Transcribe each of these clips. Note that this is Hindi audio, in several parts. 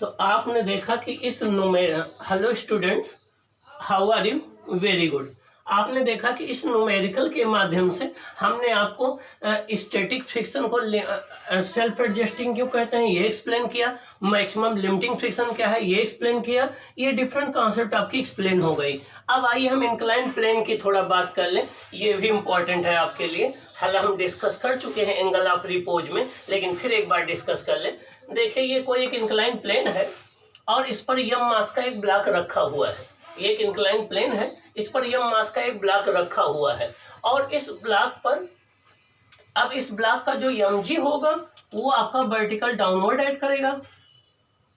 तो आपने देखा कि इस hello students, how are you? Very good. आपने देखा कि इस न्यूमेरिकल के माध्यम से हमने आपको स्टैटिक फ्रिक्शन को सेल्फ एडजस्टिंग क्यों कहते हैं ये एक्सप्लेन किया, मैक्सिमम लिमिटिंग फ्रिक्शन क्या है ये एक्सप्लेन किया, ये डिफरेंट कॉन्सेप्ट आपकी एक्सप्लेन हो गई। अब आइए हम इंक्लाइन प्लेन की थोड़ा बात कर लें, ये भी इम्पोर्टेंट है आपके लिए। हालांकि हम डिस्कस कर चुके हैं एंगल ऑफ रिपोज में, लेकिन फिर एक बार डिस्कस कर लें। देखिए ये कोई एक इंक्लाइन प्लेन है और इस पर यम मास का एक ब्लॉक रखा हुआ है। ये एक इंक्लाइन प्लेन है, इस पर यम मास का एक ब्लॉक रखा हुआ है और इस ब्लॉक पर अब इस ब्लॉक का जो mg होगा वो आपका वर्टिकल डाउनवर्ड ऐड करेगा।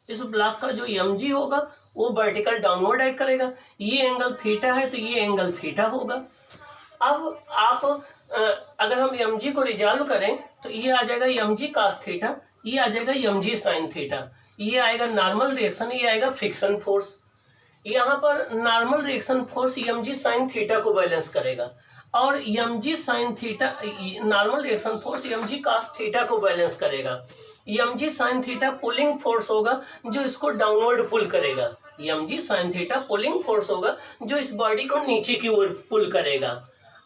इस ब्लॉक का जो mg होगा वो वर्टिकल डाउनवर्ड ऐड करेगा। ये एंगल थीटा है तो ये एंगल थीटा होगा। अब आप अगर हम mg को रिजॉल्व करें तो ये आ जाएगा mg cos थीटा, ये आ जाएगा mg sin थीटा, ये आएगा नॉर्मल रिएक्शन, ये आएगा फ्रिक्शन फोर्स। यहाँ पर normal reaction force mg sin theta को बैलेंस करेगा और mg sin theta normal reaction force mg cos theta को बैलेंस करेगा। mg sin theta pulling force होगा जो इसको डाउनवर्ड पुल करेगा। mg sin theta pulling force होगा जो इस बॉडी को नीचे की ओर पुल करेगा।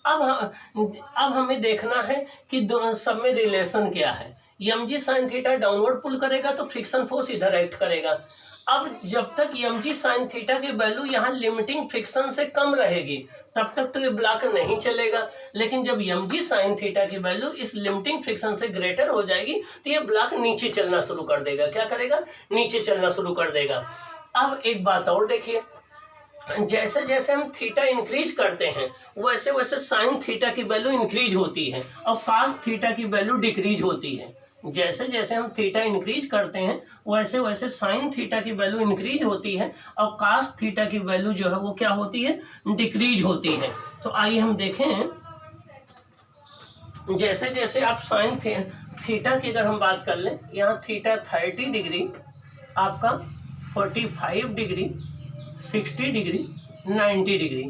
अब हमें देखना है कि सब में रिलेशन क्या है। mg sin थीटा डाउनवर्ड पुल करेगा तो फ्रिक्शन फोर्स इधर एक्ट करेगा। अब जब तक mg sin थीटा की वैल्यू यहाँ लिमिटिंग फ्रिक्शन से कम रहेगी तब तक तो ये ब्लॉक नहीं चलेगा, लेकिन जब mg sin थीटा की वैल्यू इस लिमिटिंग फ्रिक्शन से ग्रेटर हो जाएगी तो ये ब्लॉक नीचे चलना शुरू कर देगा। क्या करेगा? नीचे चलना शुरू कर देगा। अब एक बात और देखिए, जैसे जैसे हम थीटा इंक्रीज करते हैं वैसे वैसे साइन थीटा की वैल्यू इंक्रीज होती है और कास थीटा की वैल्यू डिक्रीज होती है। जैसे जैसे हम थीटा इंक्रीज करते हैं वैसे वैसे साइन थीटा की वैल्यू इंक्रीज होती है और कास थीटा की वैल्यू जो है वो क्या होती है? डिक्रीज होती है। तो आइए हम देखें, जैसे जैसे आप साइन थीटा की अगर हम बात कर लें, यहाँ थीटा 30 डिग्री, आपका 45 डिग्री, 60 डिग्री, 90 डिग्री।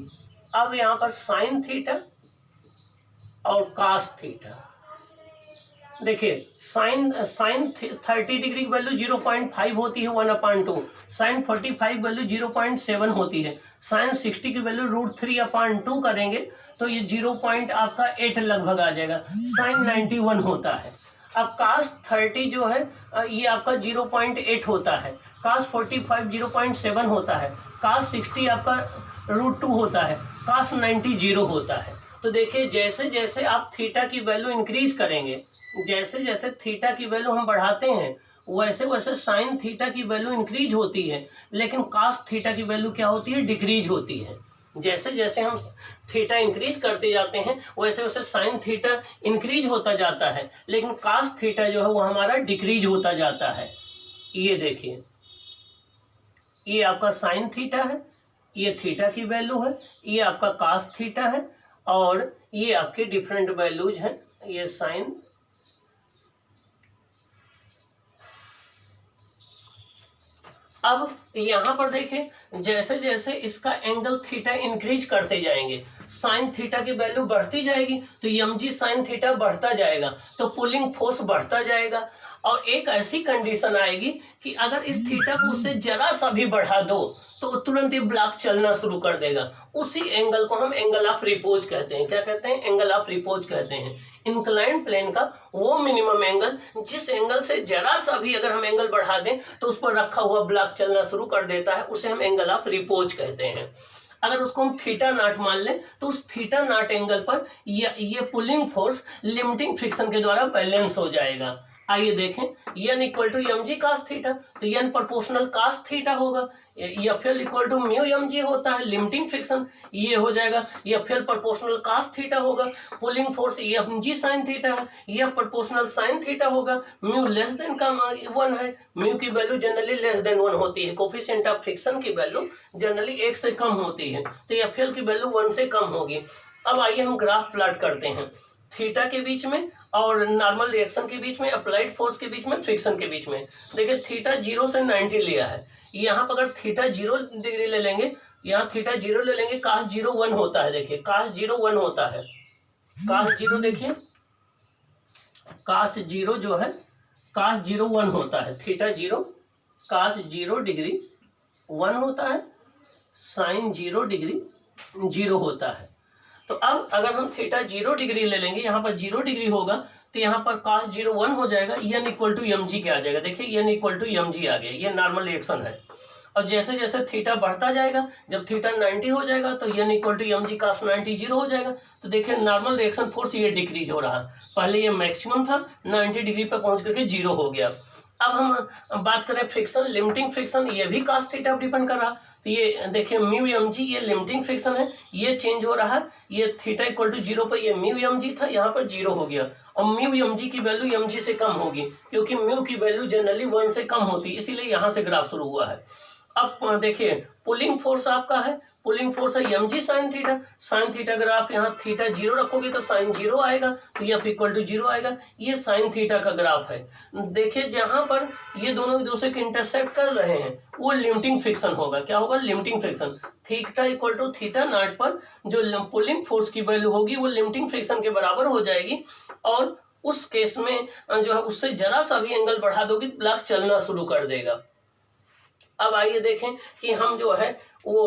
अब यहाँ पर साइन थीटा और कास थीटा, देखिए साइन 30 डिग्री की वैल्यू 0.5 होती है 1/2, साइन 45 वैल्यू 0.7 होती है, साइन 60 की वैल्यू √3/2 करेंगे तो ये 0.8 लगभग आ जाएगा, साइन 91 होता है। अब कास 30 जो है ये आपका 0.8 होता है, कास 45 0.7 होता है, कास 60 आपका √2 होता है, कास 90 0 होता है। तो देखिए जैसे जैसे आप थीटा की वैल्यू इंक्रीज करेंगे, जैसे जैसे थीटा की वैल्यू हम बढ़ाते हैं वैसे वैसे साइन थीटा की वैल्यू इंक्रीज होती है, लेकिन कास थीटा की वैल्यू क्या होती है? डिक्रीज होती है। जैसे जैसे हम थीटा इंक्रीज करते जाते हैं वैसे वैसे साइन थीटा इंक्रीज होता जाता है, लेकिन कास थीटा जो है वो हमारा डिक्रीज होता जाता है। ये देखिए, ये आपका साइन थीटा है, ये थीटा की वैल्यू है, ये आपका कास थीटा है और ये आपके डिफरेंट वैल्यूज हैं। ये साइन, अब यहाँ पर देखें जैसे जैसे इसका एंगल थीटा इंक्रीज करते जाएंगे साइन थीटा की वैल्यू बढ़ती जाएगी तो mg साइन थीटा बढ़ता जाएगा तो पुलिंग फोर्स बढ़ता जाएगा और एक ऐसी कंडीशन आएगी कि अगर इस थीटा को उससे जरा सा भी बढ़ा दो तो तुरंत ये ब्लॉक चलना शुरू कर देगा। उसी एंगल को हम एंगल ऑफ रिपोज कहते हैं। क्या कहते हैं? एंगल ऑफ रिपोज कहते हैं। इंक्लाइन प्लेन का वो मिनिमम एंगल जिस एंगल से जरा सा भी अगर हम एंगल बढ़ा दें तो उस पर रखा हुआ ब्लॉक चलना शुरू कर देता है, उसे हम एंगल ऑफ रिपोज कहते हैं। अगर उसको हम थीटा नॉट मान लें तो उस थीटा नॉट एंगल पर ये पुलिंग फोर्स लिमिटिंग फ्रिक्शन के द्वारा बैलेंस हो जाएगा। आइए देखें, n equal to mg cos theta, तो n प्रोपोर्शनल cos थीटा होगा। FL equal to mu mg होता है लिमिटिंग फ्रिक्शन, ये हो जाएगा। FL प्रोपोर्शनल cos थीटा होगा। Pulling force mg sin theta है, यह प्रोपोर्शनल sin थीटा होगा। म्यू लेस देन का 1 है, म्यू की वैल्यू जनरली लेस देन 1 होती है। कोफिशिएंट ऑफ फ्रिक्शन की वैल्यू जनरली 1 से कम होती है, तो FL की वैल्यू 1 से कम होगी। अब आइए हम ग्राफ प्लॉट करते हैं थीटा के बीच में और नॉर्मल रिएक्शन के बीच में, अप्लाइड फोर्स के बीच में, फ्रिक्शन के बीच में। देखिए थीटा 0 से 90 लिया है, यहाँ पर अगर थीटा 0 डिग्री ले लेंगे, यहाँ थीटा 0 ले लेंगे, कास 0 1 होता है। देखिए कास 0 1 होता है, कास 0 देखिए, कास 0 जो है कास 0 1 होता है, थीटा 0 cos 0 डिग्री 1 होता है, sin 0 डिग्री 0 होता है। तो अब अगर हम थीटा 0 डिग्री ले लेंगे, यहाँ पर 0 डिग्री होगा तो यहाँ पर cos 0 1 हो जाएगा, n equal to m g क्या आ जाएगा, देखिए n equal to m g आ गया, ये नॉर्मल रिएक्शन है। और जैसे जैसे थीटा बढ़ता जाएगा, जब थीटा 90 हो जाएगा तो n equal to m g cos 90 0 हो जाएगा। तो देखिए नॉर्मल रिएक्शन फोर्स ये डिक्रीज हो रहा है, पहले ये मैक्सिमम था 90 डिग्री पर पहुंच करके 0 हो गया। अब हम बात करें फ्रिक्शन, लिमिटिंग फ्रिक्शन, ये भी cos थीटा पर डिपेंड कर रहा। तो ये देखिए म्यू एम जी, ये लिमिटिंग फ्रिक्शन है, ये चेंज हो रहा है, ये थीटा इक्वल टू 0 पर ये म्यू एम जी था, यहाँ पर 0 हो गया। और म्यू एम जी की वैल्यू एम जी से कम होगी, क्योंकि म्यू की वैल्यू जनरली 1 से कम होती है, इसीलिए यहाँ से ग्राफ शुरू हुआ है। अब देखिए पुलिंग फोर्स आपका है, पुलिंग फोर्स है m g sine theta. Sine theta अगर आप यहाँ थीटा 0 रखोगे तो साइन 0 आएगा, तो एफ इक्वल टू 0 आएगा। ये साइन थीटा का ग्राफ है। देखिए जहां पर ये दोनों एक दूसरे को इंटरसेक्ट कर रहे हैं वो लिमिटिंग फ्रिक्शन होगा। क्या होगा? Limiting friction. Theta equal to theta nought पर जो पुलिंग फोर्स की वैल्यू होगी वो लिमिटिंग फ्रिक्शन के बराबर हो जाएगी, और उस केस में जो है उससे जरा सा भी एंगल बढ़ा दोगे ब्लॉक चलना शुरू कर देगा। अब आइए देखें कि हम जो है वो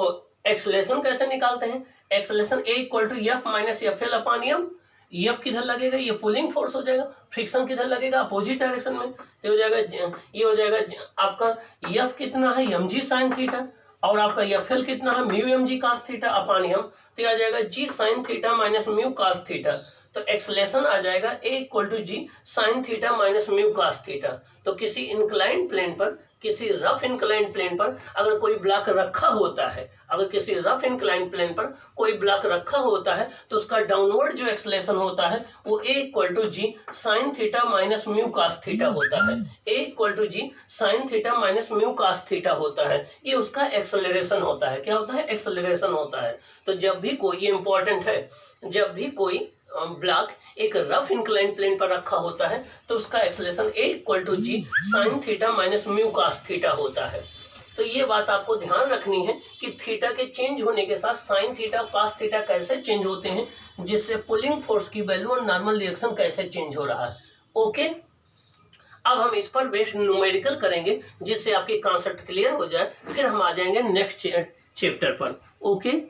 एक्सेलरेशन कैसे निकालते हैं। Acceleration a equal to f minus f l upon m. F किधर लगेगा? ये पुलिंग फोर्स हो जाएगा। फ्रिक्शन किधर लगेगा? अपोजिट डायरेक्शन में। तो हो जाएगा, ये हो जाएगा आपका एफ कितना है? एम जी साइन थीटा, और आपका एफ एल कितना है? Mu m g cos theta upon m. तो आ जाएगा g sine theta minus mu cos theta. तो एक्सेलरेशन आ जाएगा a equal to g sine theta minus mu cos theta. तो किसी इंक्लाइंड प्लेन पर, किसी रफ इंक्लाइंड प्लेन पर अगर कोई ब्लॉक रखा होता है, अगर किसी रफ इंक्लाइंड प्लेन पर कोई ब्लॉक रखा होता है तो उसका डाउनवर्ड जो एक्सेलरेशन होता है वो a equal to g sine theta minus mu cos theta होता है। A equal to g sine theta minus mu cos theta होता है, ये उसका एक्सेलरेशन होता है। क्या होता है? एक्सेलरेशन होता है। तो जब भी कोई, ये इंपॉर्टेंट है, जब भी कोई ब्लॉक एक रफ इंक्लाइंड प्लेन पर रखा होता है तो उसका acceleration a equal to g sine theta minus mu cos theta होता है। तो ये बात आपको ध्यान रखनी है कि थीटा के चेंज होने के साथ साइन थीटा कास थीटा कैसे चेंज होते हैं, जिससे पुलिंग फोर्स की वैल्यू और नॉर्मल रिएक्शन कैसे चेंज हो रहा है। ओके, अब हम इस पर बेस्ड न्यूमेरिकल करेंगे जिससे आपकी कॉन्सेप्ट क्लियर हो जाए, फिर हम आ जाएंगे नेक्स्ट चैप्टर पर। ओके।